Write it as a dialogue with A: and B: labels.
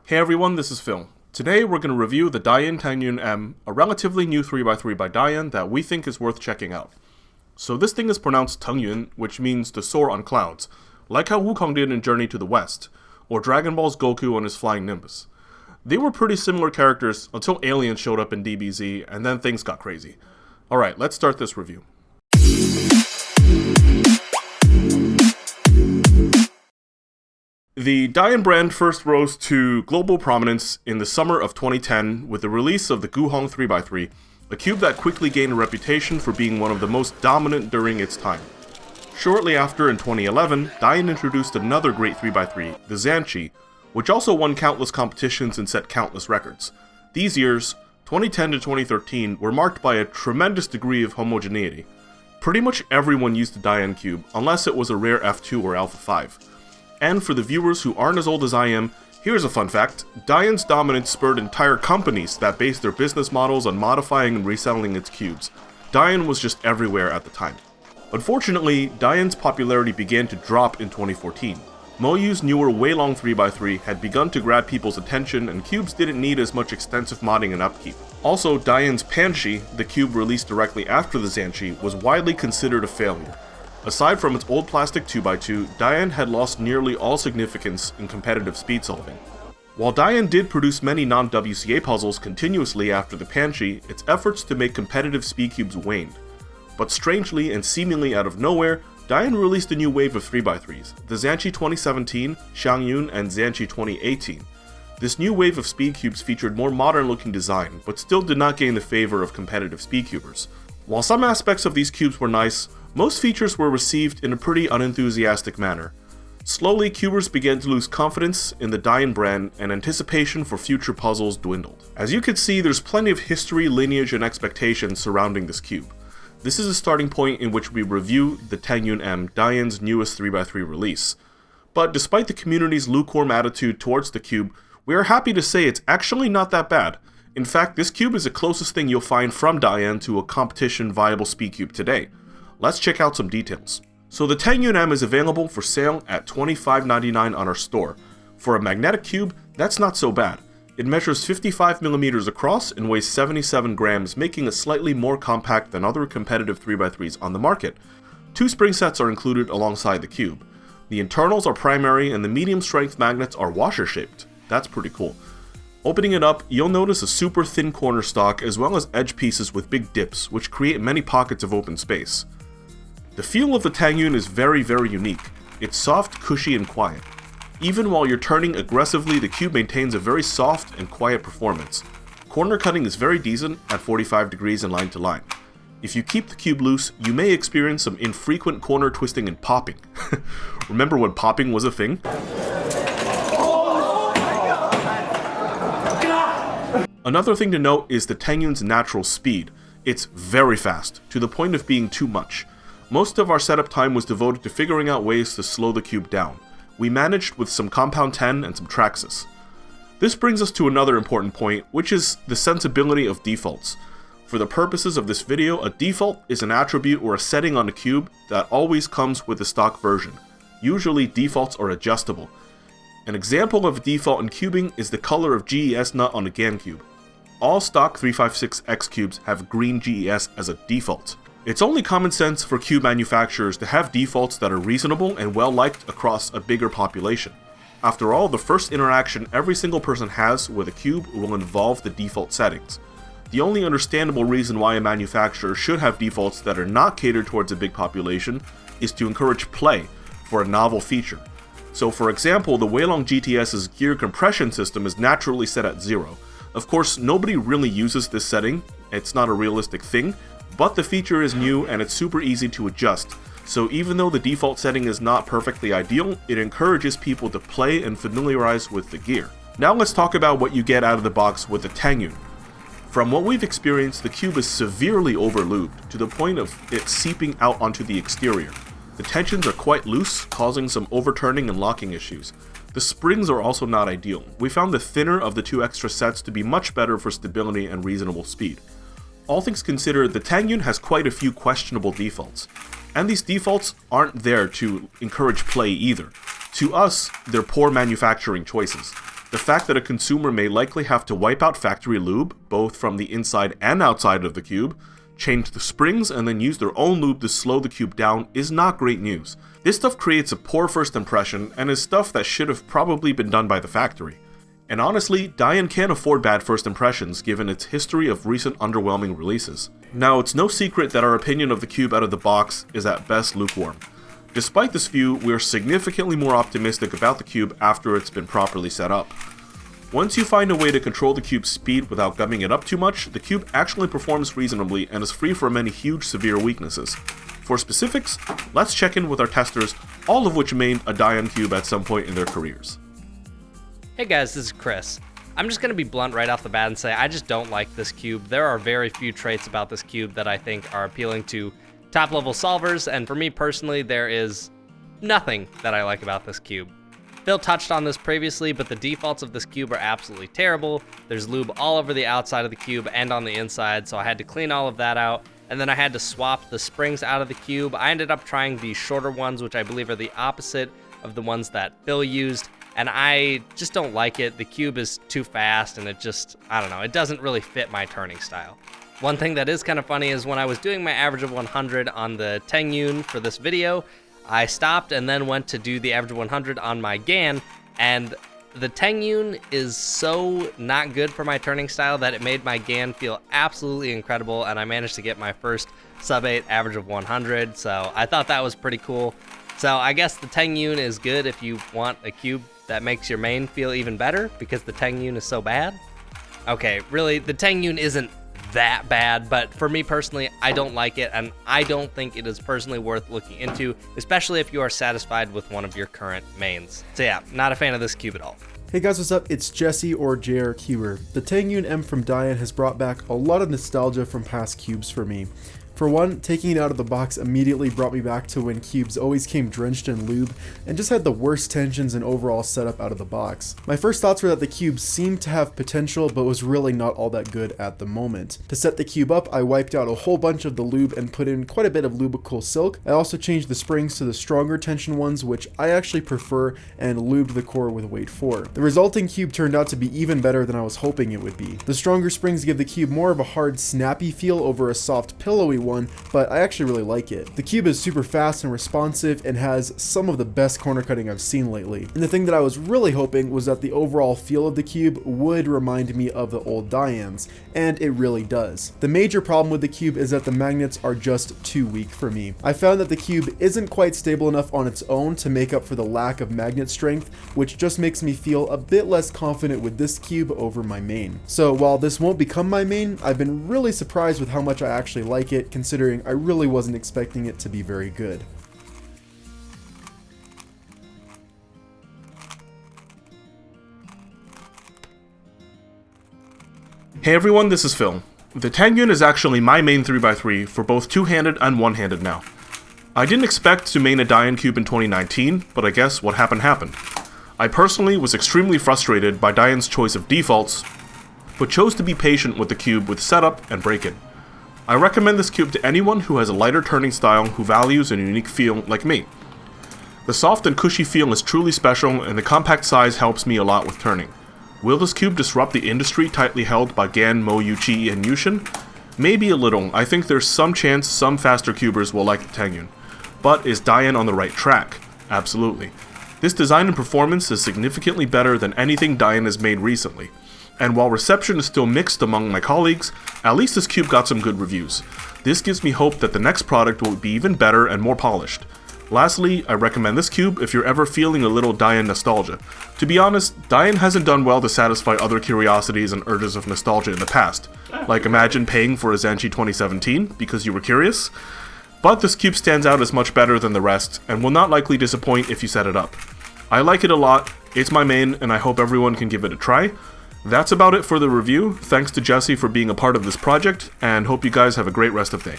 A: Hey everyone, this is Phil. Today we're going to review the DaYan TengYun M, a relatively new 3x3 by DaYan that we think is worth checking out. So this thing is pronounced TengYun, which means to soar on clouds, like how Wukong did in Journey to the West, or Dragon Ball's Goku on his flying Nimbus. They were pretty similar characters until aliens showed up in DBZ, and then things got crazy. Alright, let's start this review. The DaYan brand first rose to global prominence in the summer of 2010 with the release of the Guhong 3x3, a cube that quickly gained a reputation for being one of the most dominant during its time. Shortly after, in 2011, DaYan introduced another great 3x3, the Cushy, which also won countless competitions and set countless records. These years, 2010 to 2013, were marked by a tremendous degree of homogeneity. Pretty much everyone used the DaYan cube, unless it was a rare F2 or Alpha 5. And for the viewers who aren't as old as I am, here's a fun fact. DaYan's dominance spurred entire companies that based their business models on modifying and reselling its cubes. DaYan was just everywhere at the time. Unfortunately, DaYan's popularity began to drop in 2014. Moyu's newer Weilong 3x3 had begun to grab people's attention, and cubes didn't need as much extensive modding and upkeep. Also, DaYan's Panshi, the cube released directly after the Cushy, was widely considered a failure. Aside from its old plastic 2x2, DaYan had lost nearly all significance in competitive speed solving. While DaYan did produce many non-WCA puzzles continuously after the Panshi, its efforts to make competitive speed cubes waned. But strangely and seemingly out of nowhere, DaYan released a new wave of 3x3s, the Cushy 2017, Xiangyun, and Cushy 2018. This new wave of speed cubes featured more modern-looking design, but still did not gain the favor of competitive speed cubers. While some aspects of these cubes were nice, most features were received in a pretty unenthusiastic manner. Slowly, cubers began to lose confidence in the DaYan brand, and anticipation for future puzzles dwindled. As you can see, there's plenty of history, lineage, and expectations surrounding this cube. This is a starting point in which we review the TengYun M, DaYan's newest 3x3 release. But despite the community's lukewarm attitude towards the cube, we are happy to say it's actually not that bad. In fact, this cube is the closest thing you'll find from DaYan to a competition-viable speed cube today. Let's check out some details. So the TengYun M is available for sale at $25.99 on our store. For a magnetic cube, that's not so bad. It measures 55mm across and weighs 77 grams, making it slightly more compact than other competitive 3x3s on the market. 2 spring sets are included alongside the cube. The internals are primary and the medium strength magnets are washer shaped. That's pretty cool. Opening it up, you'll notice a super thin corner stock as well as edge pieces with big dips, which create many pockets of open space. The feel of the TengYun is very unique. It's soft, cushy, and quiet. Even while you're turning aggressively, the cube maintains a very soft and quiet performance. Corner cutting is very decent at 45 degrees in line to line. If you keep the cube loose, you may experience some infrequent corner twisting and popping. Remember when popping was a thing? Another thing to note is the TengYun's natural speed. It's very fast, to the point of being too much. Most of our setup time was devoted to figuring out ways to slow the cube down. We managed with some Compound 10 and some Traxxas. This brings us to another important point, which is the sensibility of defaults. For the purposes of this video, a default is an attribute or a setting on a cube that always comes with the stock version. Usually, defaults are adjustable. An example of a default in cubing is the color of GES nut on a GAN cube. All stock 356X cubes have green GES as a default. It's only common sense for cube manufacturers to have defaults that are reasonable and well liked across a bigger population. After all, the first interaction every single person has with a cube will involve the default settings. The only understandable reason why a manufacturer should have defaults that are not catered towards a big population is to encourage play for a novel feature. So for example, the Weilong GTS's gear compression system is naturally set at 0. Of course, nobody really uses this setting, it's not a realistic thing, but the feature is new and it's super easy to adjust, so even though the default setting is not perfectly ideal, it encourages people to play and familiarize with the gear. Now let's talk about what you get out of the box with the TengYun. From what we've experienced, the cube is severely overlubed, to the point of it seeping out onto the exterior. The tensions are quite loose, causing some overturning and locking issues. The springs are also not ideal. We found the thinner of the 2 extra sets to be much better for stability and reasonable speed. All things considered, the TengYun has quite a few questionable defaults. And these defaults aren't there to encourage play either. To us, they're poor manufacturing choices. the fact that a consumer may likely have to wipe out factory lube, both from the inside and outside of the cube, change the springs, and then use their own lube to slow the cube down is not great news. This stuff creates a poor first impression and is stuff that should have probably been done by the factory. And honestly, DaYan can't afford bad first impressions given its history of recent underwhelming releases. Now, it's no secret that our opinion of the cube out of the box is at best lukewarm. Despite this view, we are significantly more optimistic about the cube after it's been properly set up. Once you find a way to control the cube's speed without gumming it up too much, the cube actually performs reasonably and is free from many huge severe weaknesses. For specifics, let's check in with our testers, all of which made a DaYan cube at some point in their careers.
B: Hey guys, this is Chris. I'm just going to be blunt right off the bat and say I just don't like this cube. There are very few traits about this cube that I think are appealing to top level solvers, and for me personally, there is nothing that I like about this cube. Phil touched on this previously, but the defaults of this cube are absolutely terrible. There's lube all over the outside of the cube and on the inside, so I had to clean all of that out, and then I had to swap the springs out of the cube. I ended up trying the shorter ones, which I believe are the opposite of the ones that Phil used, and I just don't like it. The cube is too fast, and it just, I don't know, it doesn't really fit my turning style. One thing that is kind of funny is when I was doing my average of 100 on the TengYun for this video, I stopped and then went to do the average of 100 on my GAN, and the TengYun is so not good for my turning style that it made my GAN feel absolutely incredible, and I managed to get my first sub-8 average of 100, so I thought that was pretty cool. So I guess the TengYun is good if you want a cube that makes your main feel even better, because the TengYun is so bad. Okay, really, the TengYun isn't that bad, but for me personally, I don't like it, and I don't think it is personally worth looking into, especially if you are satisfied with one of your current mains. So yeah, not a fan of this cube at all.
C: Hey guys, what's up? It's Jesse, or JRCuber. The TengYun M from DaYan has brought back a lot of nostalgia from past cubes for me. For one, taking it out of the box immediately brought me back to when cubes always came drenched in lube and just had the worst tensions and overall setup out of the box. My first thoughts were that the cube seemed to have potential but was really not all that good at the moment. To set the cube up, I wiped out a whole bunch of the lube and put in quite a bit of lubrical silk. I also changed the springs to the stronger tension ones, which I actually prefer, and lubed the core with weight 4. The resulting cube turned out to be even better than I was hoping it would be. The stronger springs give the cube more of a hard, snappy feel over a soft, pillowy one, but I actually really like it. The cube is super fast and responsive and has some of the best corner cutting I've seen lately. And the thing that I was really hoping was that the overall feel of the cube would remind me of the old DaYans, and it really does. The major problem with the cube is that the magnets are just too weak for me. I found that the cube isn't quite stable enough on its own to make up for the lack of magnet strength, which just makes me feel a bit less confident with this cube over my main. So while this won't become my main, I've been really surprised with how much I actually like it, considering I really wasn't expecting it to be very good.
A: Hey everyone, this is Phil. The TengYun is actually my main 3x3 for both two-handed and one-handed now. I didn't expect to main a DaYan cube in 2019, but I guess what happened. I personally was extremely frustrated by DaYan's choice of defaults, but chose to be patient with the cube with setup and break-in. I recommend this cube to anyone who has a lighter turning style who values a unique feel like me. The soft and cushy feel is truly special, and the compact size helps me a lot with turning. Will this cube disrupt the industry tightly held by Gan, Mo, Yuchi, and Yushin? Maybe a little. I think there's some chance some faster cubers will like the TengYun. But is DaYan on the right track? Absolutely. This design and performance is significantly better than anything DaYan has made recently. And while reception is still mixed among my colleagues, at least this cube got some good reviews. This gives me hope that the next product will be even better and more polished. Lastly, I recommend this cube if you're ever feeling a little DaYan nostalgia. To be honest, DaYan hasn't done well to satisfy other curiosities and urges of nostalgia in the past. Like imagine paying for a Zenshi 2017 because you were curious. But this cube stands out as much better than the rest, and will not likely disappoint if you set it up. I like it a lot, it's my main, and I hope everyone can give it a try. That's about it for the review. Thanks to Jesse for being a part of this project, and hope you guys have a great rest of the day.